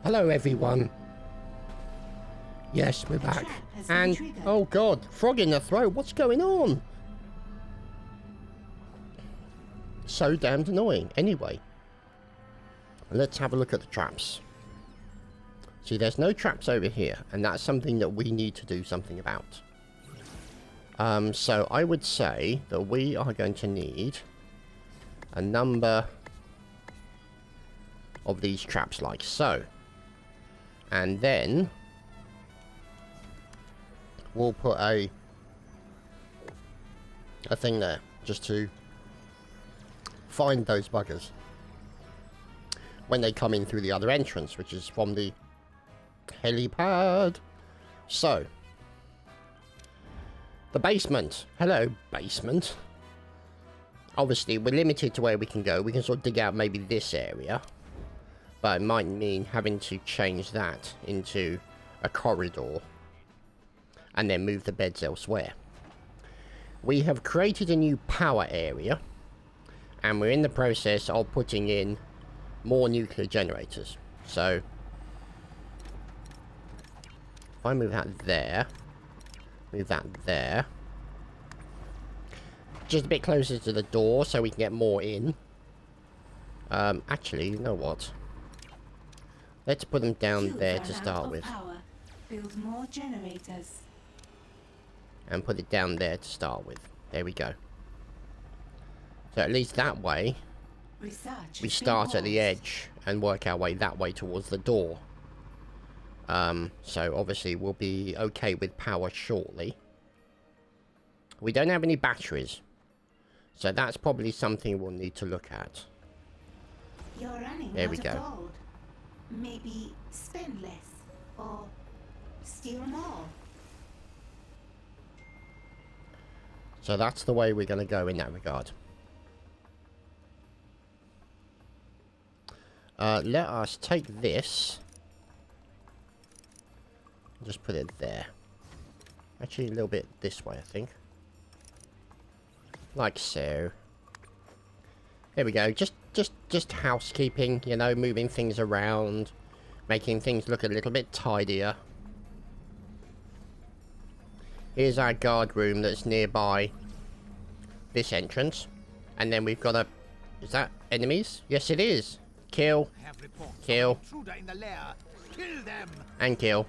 Hello everyone. Yes, we're back. And, oh god, frog in the throat, what's going on? So damned annoying. Anyway, let's have a look at the traps. See, there's no traps over here, and that's something that we need to do something about. So I would say that we are going to need a number of these traps like so. And then we'll put a thing there just to find those buggers when they come in through the other entrance, which is from the helipad. So the basement. Hello, basement. Obviously we're limited to where we can go. We can sort of dig out maybe this area, but it might mean having to change that into a corridor and then move the beds elsewhere. We have created a new power area, and we're in the process of putting in more nuclear generators. So if I move that there, move that there, just a bit closer to the door so we can get more in. Actually, you know what? Let's put them down there to start with. Build more generators. And put it down there to start with. There we go. So at least that way, we start at the edge and work our way that way towards the door. So obviously we'll be okay with power shortly. We don't have any batteries, so that's probably something we'll need to look at. You're running there we out go. Of gold. Maybe spend less or steal more. So that's the way we're going to go in that regard. Let us take this. Just put it there. Actually, a little bit this way, I think. Like so. There we go. Just housekeeping, you know, moving things around, making things look a little bit tidier. Here's our guard room that's nearby this entrance. And then we've got a... Is that enemies? Yes, it is. Kill. Kill. And kill.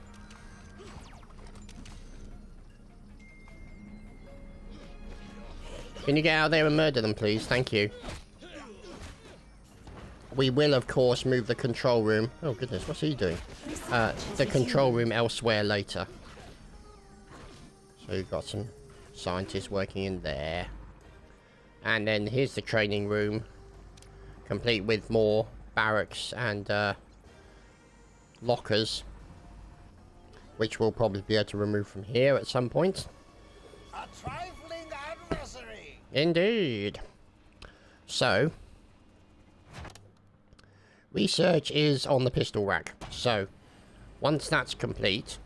Can you get out there and murder them, please? Thank you. We will, of course, move the control room. Oh, goodness, what's he doing? The control room elsewhere later. So you've got some scientists working in there. And then here's the training room. Complete with more barracks and lockers. Which we'll probably be able to remove from here at some point. A trifling adversary. Indeed. So... research is on the pistol rack. So, once that's complete,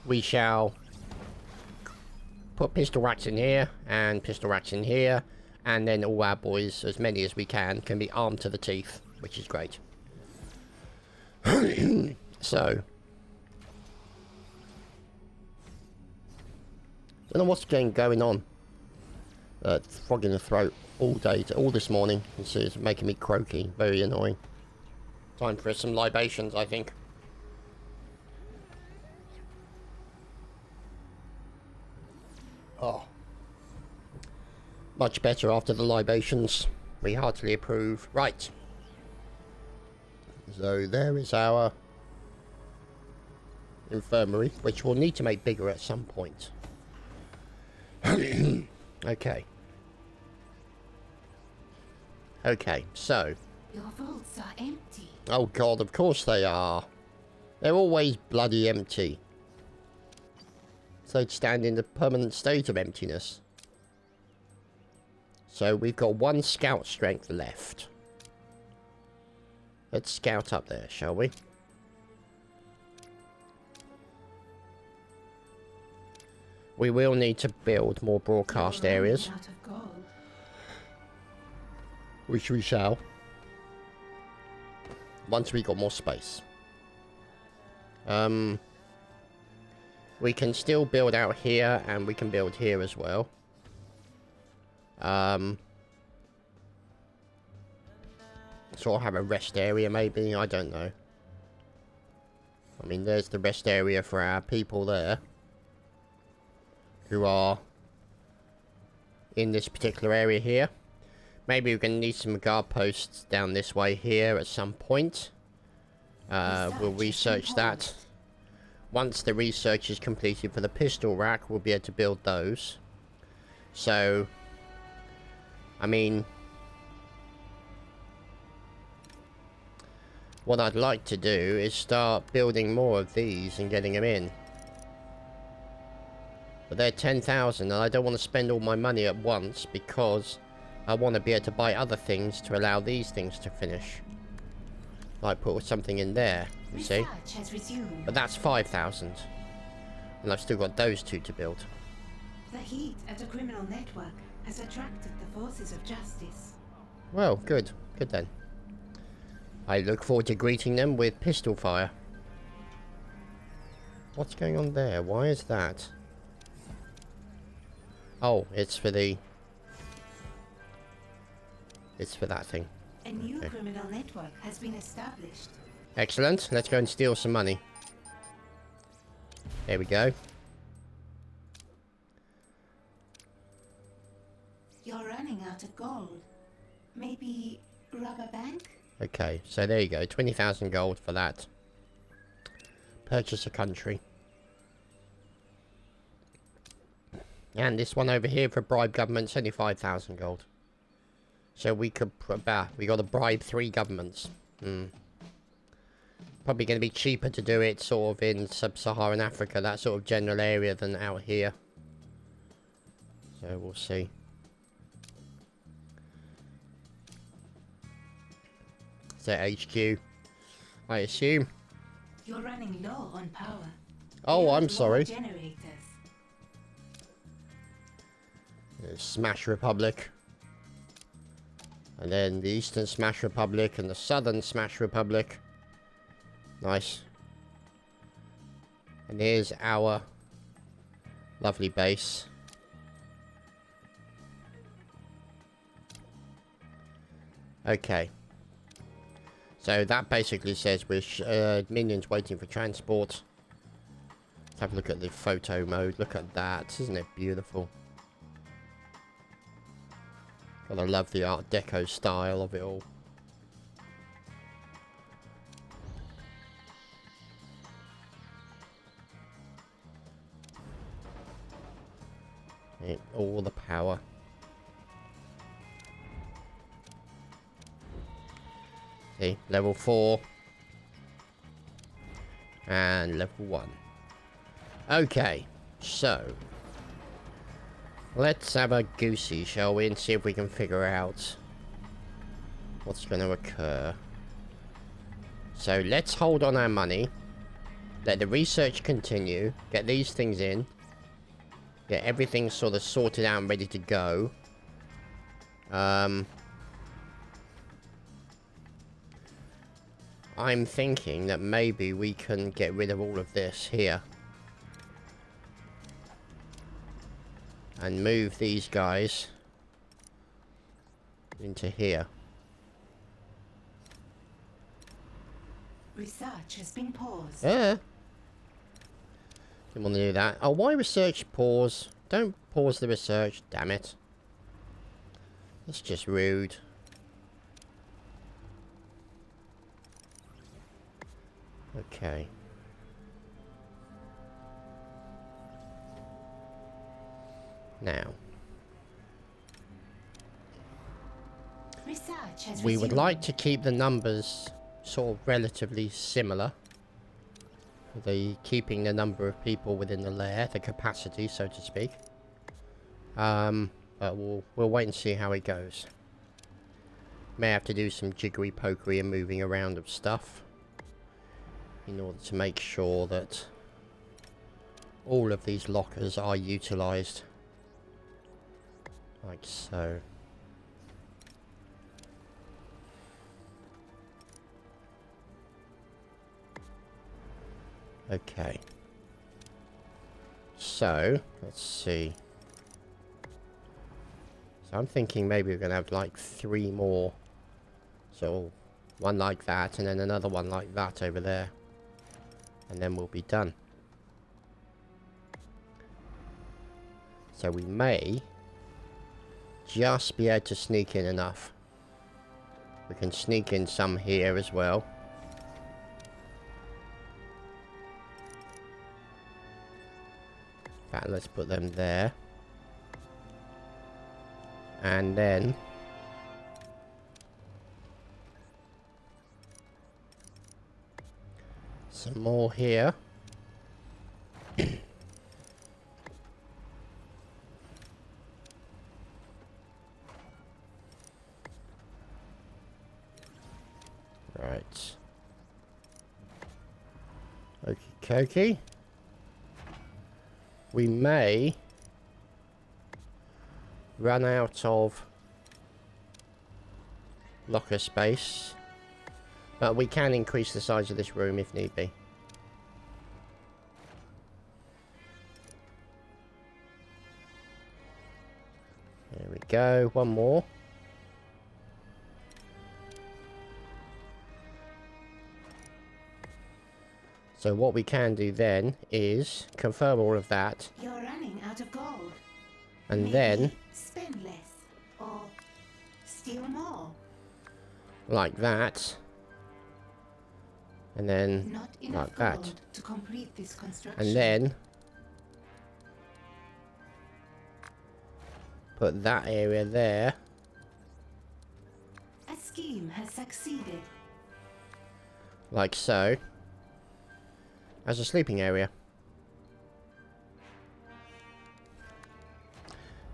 we shall put pistol racks in here and pistol racks in here, and then all our boys, as many as we can be armed to the teeth, which is great. So, don't know what's going on. Frog in the throat all day, all this morning. You see, it's making me croaky. Very annoying. Time for some libations, I think. Oh. Much better after the libations. We heartily approve. Right. So there is our infirmary, which we'll need to make bigger at some point. Okay. Okay, so... Your vaults are empty. Oh god, of course they are. They're always bloody empty. So they'd stand in the permanent state of emptiness. So we've got one scout strength left. Let's scout up there, shall we? We will need to build more broadcast areas. Out of gold. Which we shall. Once we got more space. We can still build out here, and we can build here as well. Sort of have a rest area, maybe. I don't know. I mean, there's the rest area for our people there. Who are in this particular area here. Maybe we're going to need some guard posts down this way here at some point. We'll research that. Once the research is completed for the pistol rack, we'll be able to build those. So, I mean, what I'd like to do is start building more of these and getting them in. But they're 10,000 and I don't want to spend all my money at once because I want to be able to buy other things to allow these things to finish. Like put something in there, you see? But that's 5,000. And I've still got those two to build. The heat at a criminal network has attracted the forces of justice. Well, good. Good then. I look forward to greeting them with pistol fire. What's going on there? Why is that? Oh, it's for the... It's for that thing. A new criminal network has been established. Excellent. Let's go and steal some money. There we go. You're running out of gold. Maybe rob a bank? Okay, so there you go. 20,000 gold for that. Purchase a country. And this one over here for bribe governments, only 5,000 gold. So we could, we got to bribe 3 governments. Probably going to be cheaper to do it sort of in sub-Saharan Africa, that sort of general area, than out here. So we'll see. Is that HQ? I assume. You're running low on power. Oh, I'm sorry. Generators. Smash Republic. And then the Eastern Smash Republic and the Southern Smash Republic. Nice. And here's our lovely base. Okay. So that basically says we're minions waiting for transport. Let's have a look at the photo mode. Look at that. Isn't it beautiful? God, I love the Art Deco style of it all. All the power. See, level 4. And level 1. Okay, so let's have a goosey, shall we, and see if we can figure out what's going to occur. So let's hold on our money. Let the research continue. Get these things in. Get everything sort of sorted out and ready to go. I'm thinking that maybe we can get rid of all of this here. And move these guys into here. Research has been paused. Yeah. Didn't want to do that. Oh, why research pause? Don't pause the research, damn it. That's just rude. Okay. Now, Research has we would resumed. like to keep the numbers sort of relatively similar. Keeping the number of people within the lair, the capacity, so to speak. But we'll wait and see how it goes. May have to do some jiggery pokery and moving around of stuff in order to make sure that all of these lockers are utilised. Like so. Okay. So, let's see. So I'm thinking maybe we're going to have like 3 more. So, one like that, and then another one like that over there. And then we'll be done. So we may just be able to sneak in enough. We can sneak in some here as well. In fact, let's put them there. And then some more here. Right. Okie dokie. We may run out of locker space, but we can increase the size of this room if need be. There we go, one more. So what we can do then is confirm all of that. You're running out of gold. And Maybe then, spend less or steal more. like that. And then, Not enough like that. gold to complete this construction. And then, put that area there. A scheme has succeeded. Like so. As a sleeping area.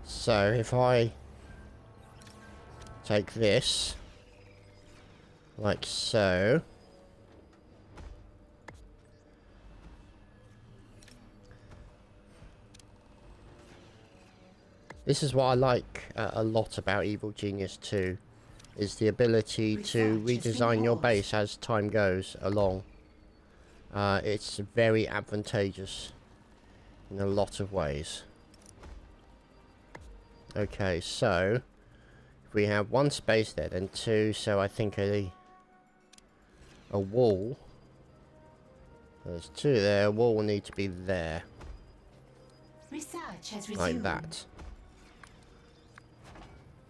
So if I take this like so, this is what I like a lot about Evil Genius 2, is the ability to redesign your base as time goes along. It's very advantageous in a lot of ways. Okay, so if we have 1 space there, then 2, so I think a wall. There's 2 there, a wall will need to be there. Research has resumed. Like that.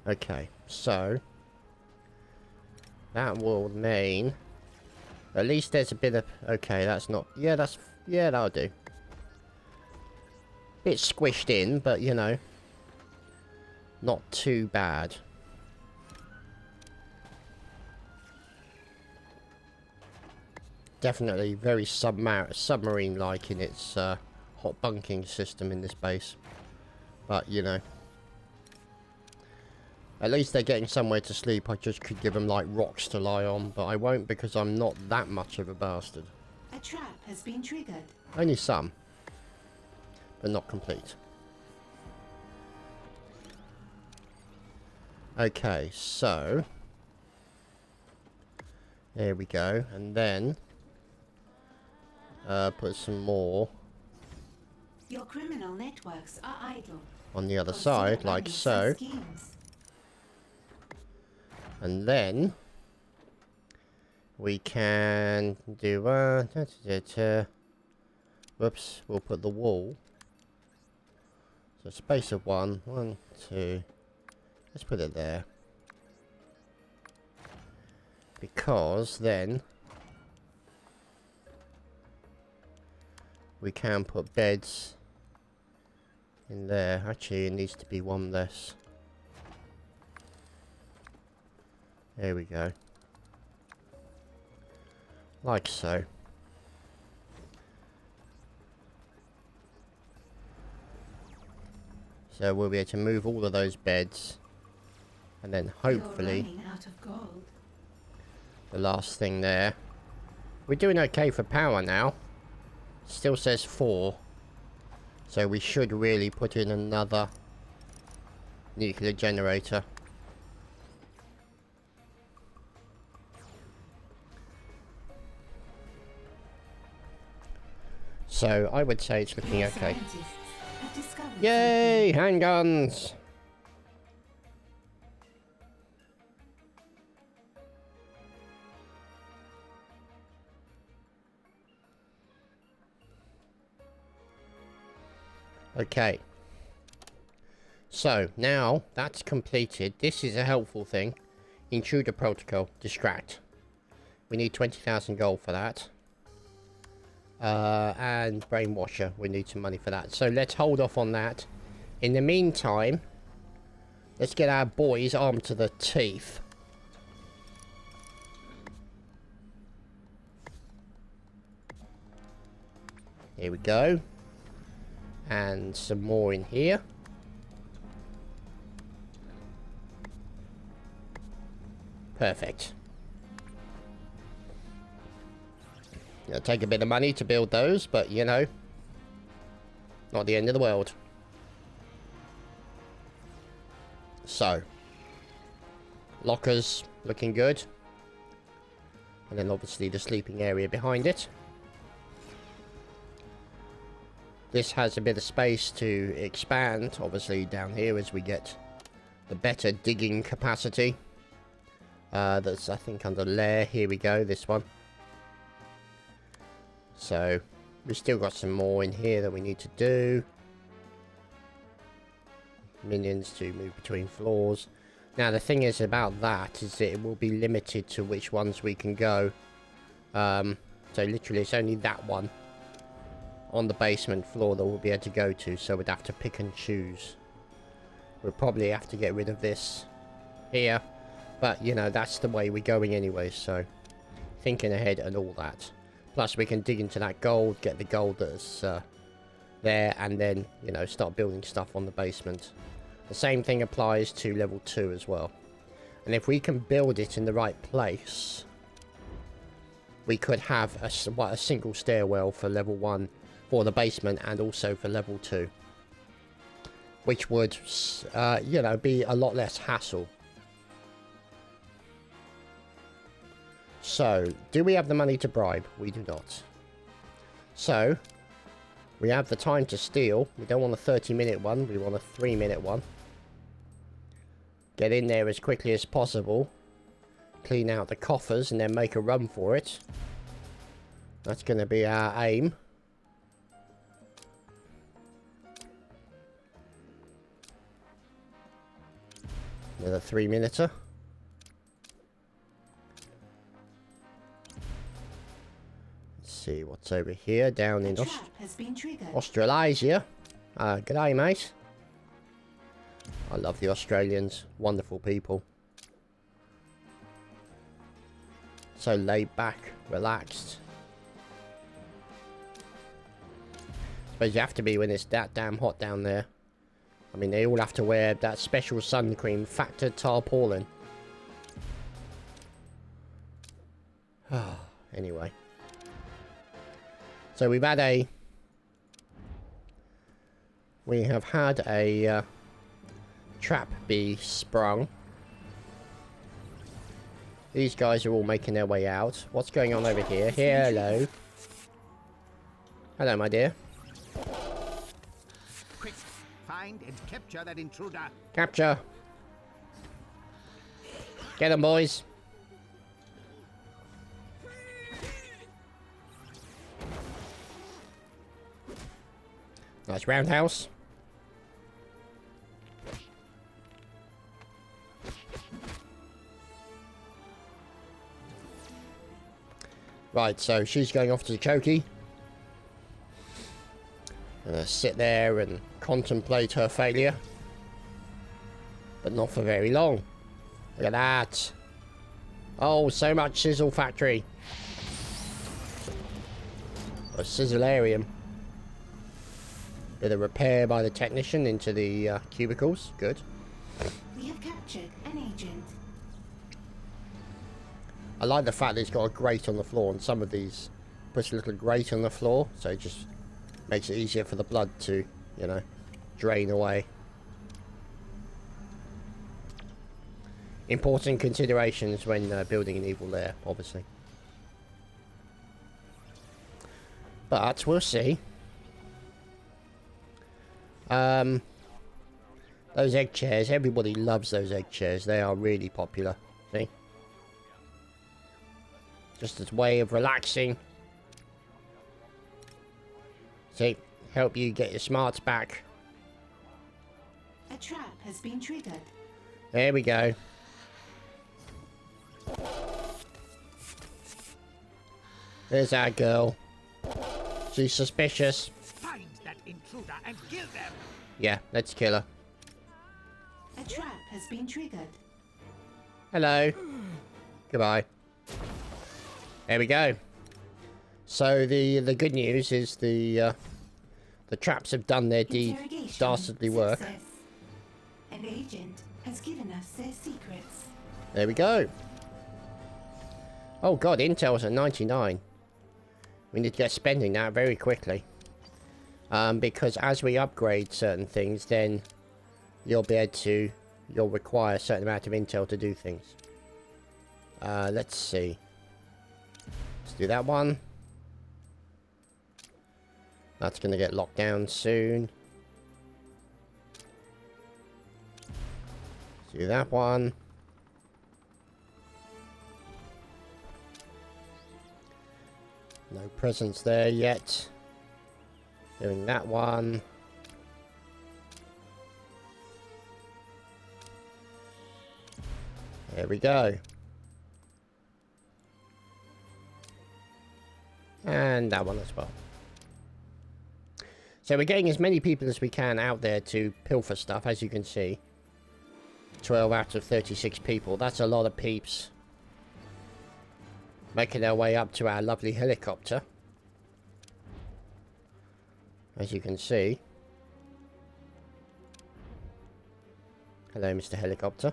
Okay, so that will mean at least there's a bit of... Okay, that's not... Yeah, that's... Yeah, that'll do. Bit squished in, but, you know, not too bad. Definitely very submarine-like in its hot bunking system in this base. But, you know, at least they're getting somewhere to sleep. I just could give them, like, rocks to lie on, but I won't because I'm not that much of a bastard. A trap has been triggered. Only some, but not complete. Okay, so there we go, and then put some more Your criminal networks are idle. on the other Or side, still like running so. some schemes. And then we can do whoops, we'll put the wall. So space of 1, 1, 2. Let's put it there. Because then we can put beds in there. Actually, it needs to be 1 less. There we go. Like so. So we'll be able to move all of those beds. And then hopefully You're running out of gold. the last thing there. We're doing okay for power now. Still says 4. So we should really put in another nuclear generator. So I would say it's looking Your okay. scientists have discovered Yay! Handguns! Okay. So, now that's completed. This is a helpful thing. Intruder protocol. Distract. We need 20,000 gold for that. And brainwasher. We need some money for that. So, let's hold off on that. In the meantime, let's get our boys armed to the teeth. Here we go. And some more in here. Perfect. It'll take a bit of money to build those, but you know, not the end of the world. So, lockers looking good. And then obviously the sleeping area behind it. This has a bit of space to expand, obviously, down here as we get the better digging capacity. That's, I think, under lair. Here we go, this one. So, we've still got some more in here that we need to do. Minions to move between floors. Now, the thing is about that is that it will be limited to which ones we can go. So, literally, it's only that one on the basement floor that we'll be able to go to, so we'd have to pick and choose. We'll probably have to get rid of this here, but you know, that's the way we're going anyway, so thinking ahead and all that. Plus we can dig into that gold, get the gold that's there, and then, you know, start building stuff on the basement. The same thing applies to level 2 as well. And if we can build it in the right place, we could have a single stairwell for level 1 for the basement and also for level 2, which would you know, be a lot less hassle. So, do we have the money to bribe? We do not. So, we have the time to steal. We don't want a 30-minute one, we want a 3-minute one. Get in there as quickly as possible, clean out the coffers and then make a run for it. That's going to be our aim. Another 3-minuter. Let's see what's over here, down in Australasia. G'day, mate. I love the Australians. Wonderful people. So laid back, relaxed. Suppose you have to be when it's that damn hot down there. I mean, they all have to wear that special sun cream factored tarpaulin. Anyway. So we have had a trap be sprung. These guys are all making their way out. What's going on over here? Hello. Hello, my dear. Quick, find and capture that intruder. Capture. Get them, boys. Nice roundhouse. Right, so she's going off to the chokey. Sit there and contemplate her failure. But not for very long. Look at that. Oh, so much sizzle factory. A sizzlearium. Bit of repair by the technician into the cubicles. Good. We have captured an agent. I like the fact that it's got a grate on the floor, and some of these puts a little grate on the floor, so it just makes it easier for the blood to, you know, drain away. Important considerations when building an evil lair, obviously. But we'll see. Those egg chairs, everybody loves those egg chairs. They are really popular. See? Just as a way of relaxing. See? Help you get your smarts back. A trap has been triggered. There we go. There's our girl. She's suspicious. Find that intruder and kill them. Yeah, let's kill her. A trap has been triggered. Hello. Goodbye. There we go. So the good news is the traps have done their dastardly work. Success. An agent has given us their secrets. There we go. Oh god, intel's at 99. We need to get spending that very quickly. Because as we upgrade certain things, then you'll require a certain amount of intel to do things. Let's see. Let's do that one. That's going to get locked down soon. Let's do that one. No presents there yet. Doing that one. There we go. And that one as well. So we're getting as many people as we can out there to pilfer stuff, as you can see. 12 out of 36 people. That's a lot of peeps. Making their way up to our lovely helicopter. As you can see. Hello, Mr. Helicopter.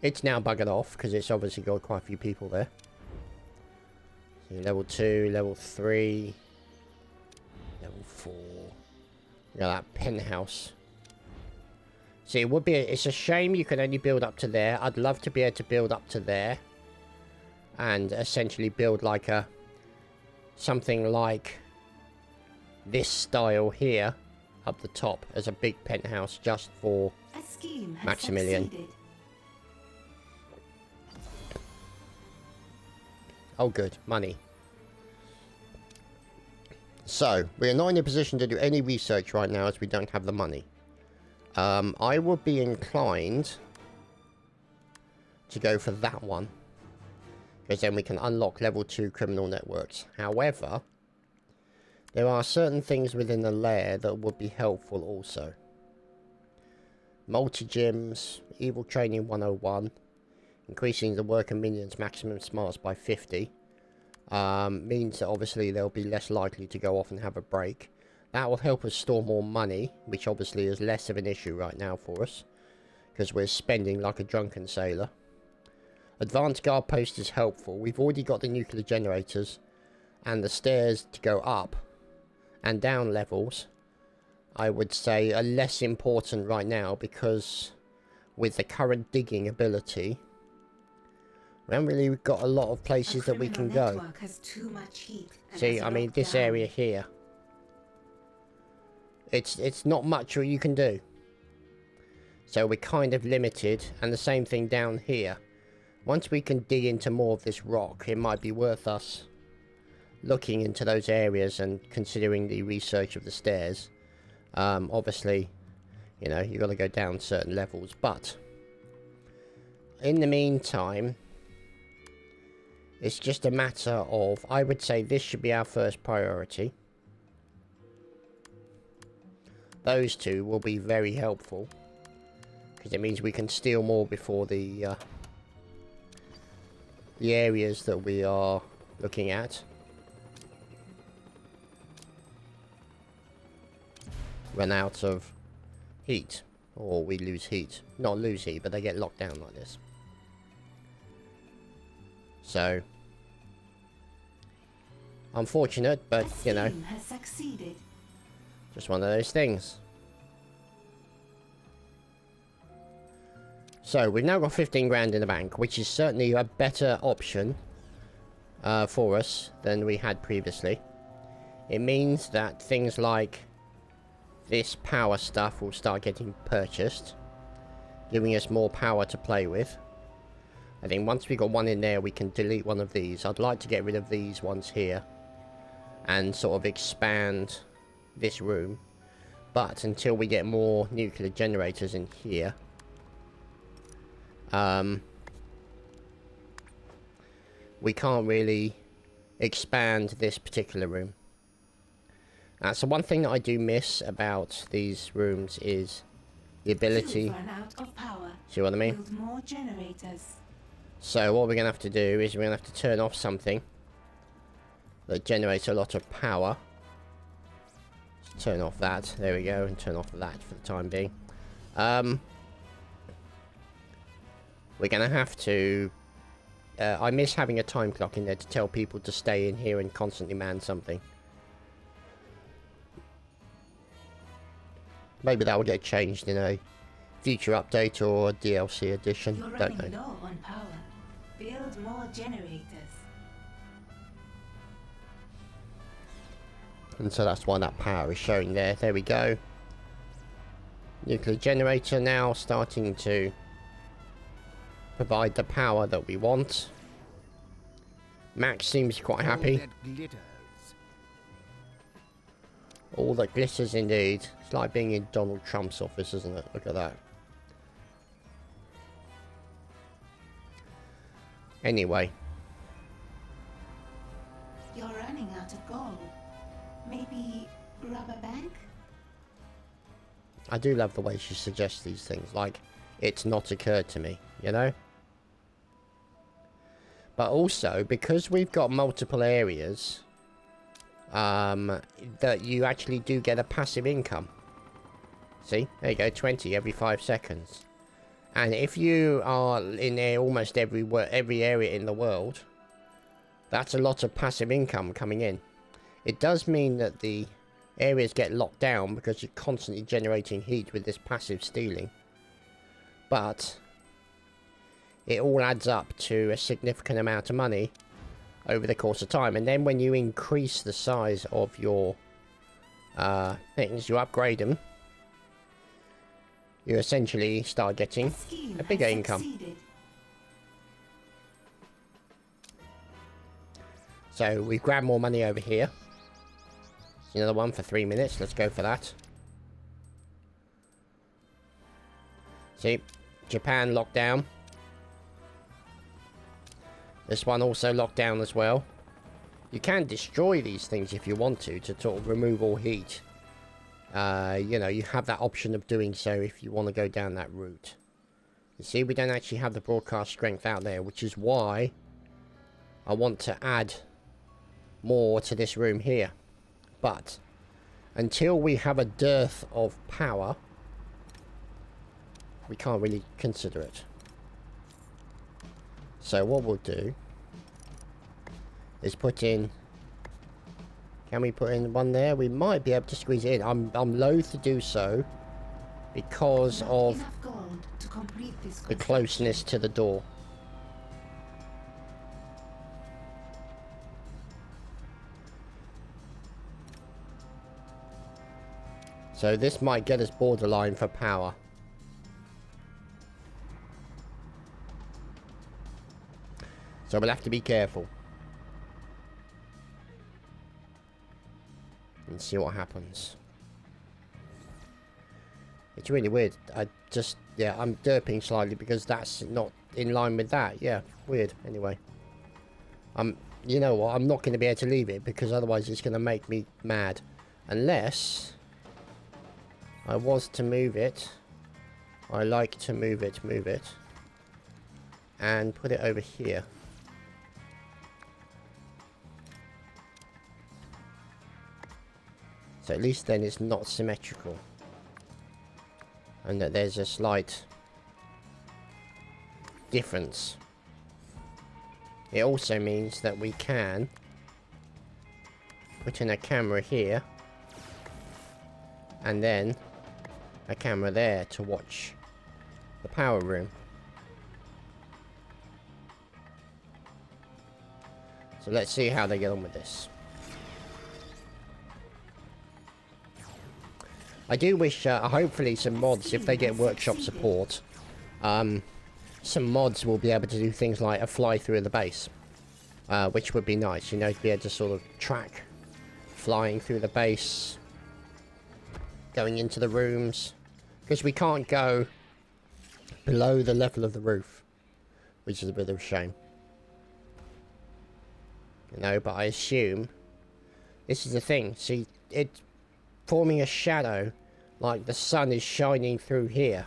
It's now buggered off, because it's obviously got quite a few people there. So level 2, level 3, level 4. You got that penthouse. See, it would be it's a shame you can only build up to there. I'd love to be able to build up to there. And essentially build like something like this style here. Up the top as a big penthouse just for A scheme has Maximilian. succeeded. Oh good, money. So, we are not in a position to do any research right now as we don't have the money. I would be inclined to go for that one. Because then we can unlock level 2 criminal networks. However, there are certain things within the lair that would be helpful also. Multi-gyms, Evil Training 101, increasing the worker minions maximum smarts by 50. Means that obviously they'll be less likely to go off and have a break. That will help us store more money, which obviously is less of an issue right now for us. Because we're spending like a drunken sailor. Advanced guard post is helpful. We've already got the nuclear generators and the stairs to go up and down levels. I would say are less important right now because with the current digging ability, we haven't really got a lot of places that we can go. Has too much heat and See, has I mean, locked this down. area here. It's not much what you can do. So we're kind of limited, and the same thing down here. Once we can dig into more of this rock, it might be worth us looking into those areas and considering the research of the stairs. Obviously, you know, you've got to go down certain levels, but in the meantime, it's just a matter of, I would say this should be our first priority. Those two will be very helpful, because it means we can steal more before the areas that we are looking at run out of heat, or we lose heat. Not lose heat, but they get locked down like this. So, unfortunate, but you know, Has succeeded. just one of those things. So, we've now got 15 grand in the bank, which is certainly a better option for us than we had previously. it means that things like this power stuff will start getting purchased, giving us more power to play with. I think once we got one in there, we can delete one of these. I'd like to get rid of these ones here and sort of expand this room. But until we get more nuclear generators in here, we can't really expand this particular room. So one thing that I do miss about these rooms is the ability. Run out of power. See what I mean? Build more generators. So what we're going to have to do is we're going to have to turn off something that generates a lot of power. Let's turn off that. There we go. And turn off that for the time being. We're going to have to... I miss having a time clock in there to tell people to stay in here and constantly man something. Maybe that will get changed in a future update or a DLC edition. You're Don't running know. low on power. Build more generators. And so that's why that power is showing there. There we go. Nuclear generator now starting to provide the power that we want. Max seems quite happy. All that glitters. All that glitters indeed. It's like being in Donald Trump's office, isn't it? Look at that. Anyway. You're running out of gold. Maybe rob a bank? I do love the way she suggests these things. Like, it's not occurred to me, you know? But also, because we've got multiple areas... that you actually do get a passive income. See? There you go, 20 every 5 seconds. And if you are in there almost every area in the world, that's a lot of passive income coming in. It does mean that the areas get locked down because you're constantly generating heat with this passive stealing. But it all adds up to a significant amount of money over the course of time. And then when you increase the size of your things, you upgrade them, you essentially start getting a bigger income. Succeeded. So we've grabbed more money over here. Another one for 3 minutes. Let's go for that. See, Japan locked down. This one also locked down as well. You can destroy these things if you want to sort of remove all heat. You know, you have that option of doing so if you want to go down that route. You see, we don't actually have the broadcast strength out there, which is why I want to add more to this room here. But until we have a dearth of power, we can't really consider it. So what we'll do is put in... Can we put in one there? We might be able to squeeze it in. I'm loath to do so because Not of enough gold to complete this the construction. closeness to the door. So this might get us borderline for power. So we'll have to be careful. And see what happens. It's really weird. Yeah, I'm derping slightly because that's not in line with that. Yeah, weird. Anyway. You know what? I'm not going to be able to leave it because otherwise it's going to make me mad. Unless I was to move it. I like to move it. And put it over here. So at least then it's not symmetrical. And that there's a slight difference. It also means that we can put in a camera here. And then a camera there to watch the power room. So let's see how they get on with this. I do wish, hopefully some mods, if they get workshop support, some mods will be able to do things like a fly through the base. Which would be nice, you know, to be able to sort of track flying through the base, going into the rooms, because we can't go below the level of the roof, which is a bit of a shame. You know, but I assume this is the thing. See, it's forming a shadow like the sun is shining through here.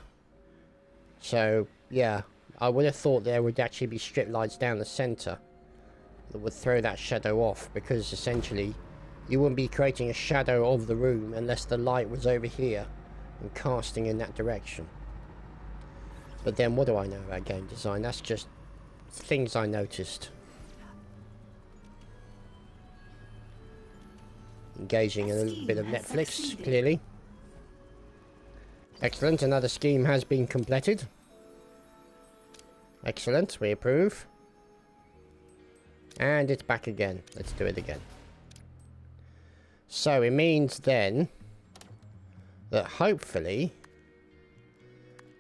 So, yeah, I would have thought there would actually be strip lights down the center that would throw that shadow off, because essentially you wouldn't be creating a shadow of the room unless the light was over here and casting in that direction. But then what do I know about game design? That's just things I noticed. Engaging in a little bit of Netflix, clearly. Excellent, another scheme has been completed. Excellent, we approve. And it's back again. Let's do it again. So it means then that hopefully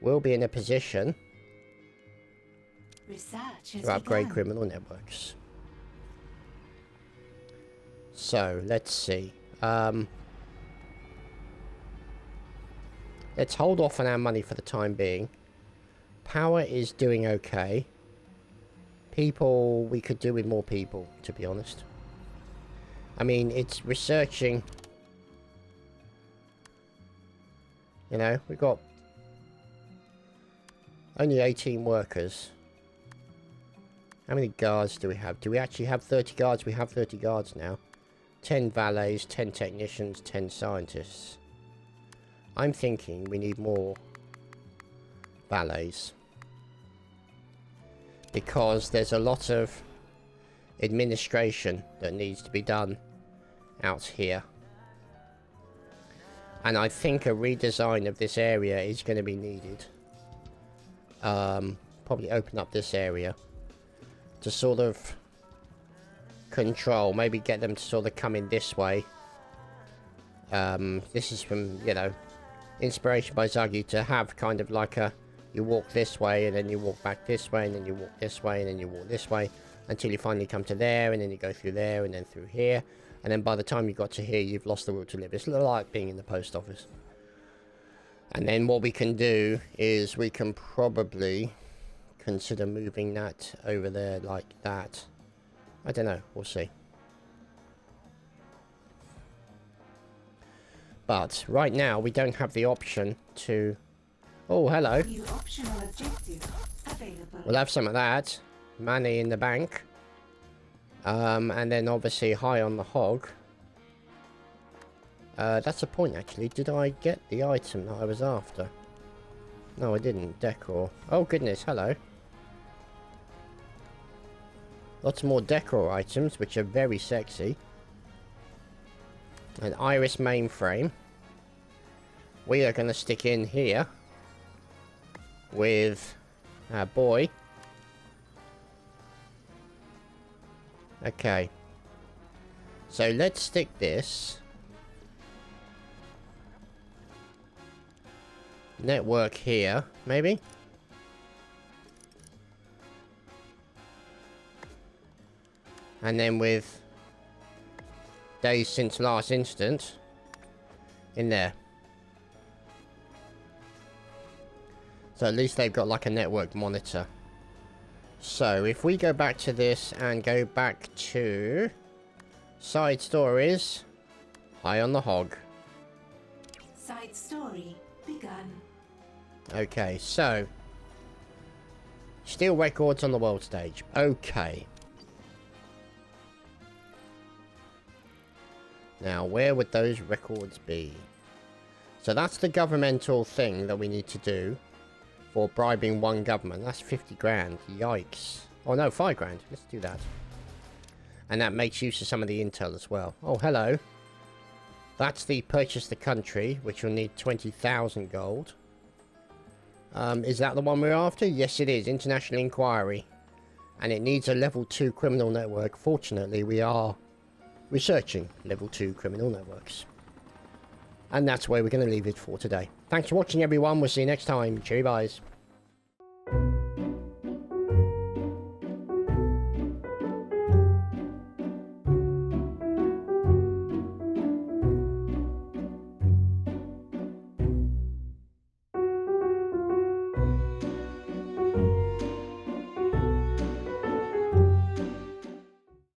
we'll be in a position to upgrade criminal networks. So let's see. Let's hold off on our money for the time being. Power is doing okay. People, we could do with more people, to be honest. I mean, it's researching. You know, we've got only 18 workers. How many guards do we have? Do we actually have 30 guards? We have 30 guards now. 10 valets, 10 technicians, 10 scientists. I'm thinking we need more valets. Because there's a lot of administration that needs to be done out here. And I think a redesign of this area is going to be needed. Probably open up this area to sort of control, maybe get them to sort of come in this way. This is from, you know, inspiration by Zuggy, to have kind of like a, you walk this way and then you walk back this way and then you walk this way and then you walk this way until you finally come to there, and then you go through there and then through here, and then by the time you got to here you've lost the will to live. It's a little like being in the post office. And then what we can do is we can probably consider moving that over there like that. I don't know, we'll see. But right now we don't have the option to... Oh, hello. New optional objective available. We'll have some of that. Money in the bank. And then obviously high on the hog. That's a point actually. Did I get the item that I was after? No, I didn't. Decor. Oh goodness, hello. Lots more decor items, which are very sexy. An iris mainframe. We are going to stick in here with our boy. Okay. So let's stick this network here, maybe. And then with days since last instance in there. So at least they've got like a network monitor. So if we go back to this and go back to side stories, high on the hog. Side story begun. Okay, so still records on the world stage. Okay. Now, where would those records be? So that's the governmental thing that we need to do for bribing one government. That's 50 grand. Yikes. Oh no, 5 grand. Let's do that. And that makes use of some of the intel as well. Oh, hello. That's the purchase the country, which will need 20,000 gold. Is that the one we're after? Yes, it is. International inquiry. And it needs a level 2 criminal network. Fortunately, we are researching level 2 criminal networks. And that's where we're going to leave it for today. Thanks for watching, everyone. We'll see you next time. Cheerio, guys.